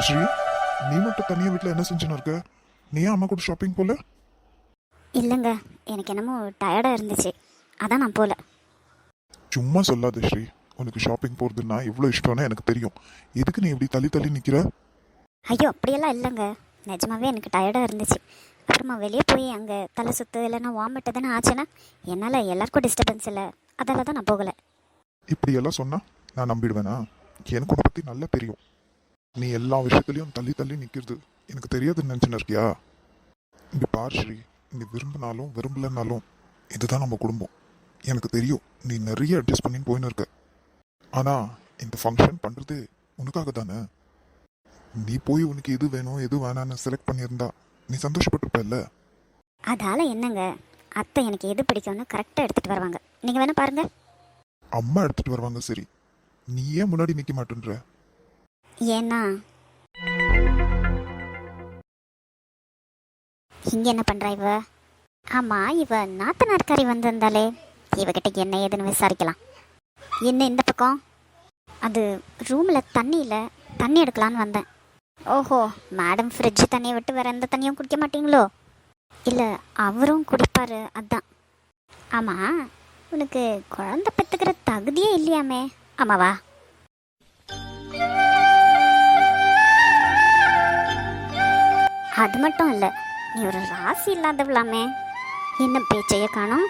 ஸ்ரீ, நீ மட்டும் தனியா வீட்டில் என்ன செஞ்சுன்னு இருக்க? நீ ஏன் அம்மா கூட ஷாப்பிங் போல? இல்லைங்க, எனக்கு என்னமோ டயர்டாக இருந்துச்சு, அதான் நான் போகல. சும்மா சொல்லாத ஸ்ரீ. உனக்கு ஷாப்பிங் போகிறதுன்னா எவ்வளோ இஷ்டம்னு எனக்கு தெரியும். எதுக்கு நீ இப்படி தள்ளி தள்ளி நிற்கிற? ஐயோ அப்படியெல்லாம் இல்லைங்க, நிஜமாவே எனக்கு டயர்டாக இருந்துச்சு. அப்புறமா வெளியே போய் அங்கே தலை சுற்று இல்லைன்னா வாமிட் எதுனா ஆச்சுன்னா என்னால் எல்லாருக்கும் டிஸ்டர்பன்ஸ் இல்லை, அதால தான் நான் போகலை. இப்படியெல்லாம் சொன்னா நான் நம்பிடுவேனா? எனக்கு உன்னை பற்றி நல்லா தெரியும். நீ எல்லா விஷயத்துலையும் தள்ளி தள்ளி நிற்கிறது எனக்கு தெரியாதுன்னு நினச்சின்னு இருக்கியா? இங்கே பார் ஸ்ரீ, நீ விரும்பினாலும் விரும்பலனாலும் இதுதான் நம்ம குடும்பம். எனக்கு தெரியும் நீ நிறைய அட்ஜஸ்ட் பண்ணின்னு போயின்னு இருக்க. ஆனால் இந்த ஃபங்க்ஷன் பண்ணுறது உனக்காக தானே. நீ போய் உனக்கு எது வேணும் எது வேணான்னு செலக்ட் பண்ணியிருந்தா நீ சந்தோஷப்பட்டிருப்ப. அதால் என்னங்க, அத்தை எனக்கு எது பிடிக்கும்னு கரெக்டாக எடுத்துகிட்டு வருவாங்க. நீங்கள் வேணால் பாருங்கள். அம்மா எடுத்துட்டு வருவாங்க சரி, நீ ஏன் முன்னாடி நிற்க மாட்டேன்ற? ஏன்னா இங்கே என்ன பண்ணுறா இவ? ஆமாம், இவ நாத்தனார்காரி வந்திருந்தாலே, இவகிட்ட என்ன ஏதுன்னு விசாரிக்கலாம். என்ன இந்த பக்கம்? அது ரூமில் தண்ணி இல்லை, தண்ணி எடுக்கலான்னு வந்தேன். ஓஹோ, மேடம் ஃப்ரிட்ஜ் தண்ணியை விட்டு வேறு எந்த தண்ணியும் குடிக்க மாட்டீங்களோ? இல்லை, அவரும் குடிப்பார் அதான். ஆமாம், உனக்கு குழந்தை பெற்றுக்கிற தகுதியே இல்லையாமே, ஆமாவா? அது மட்டும் இல்லை, நீ ஒரு ராசி இல்லாதவளாமே. என்ன பேச்சைய காணோம்?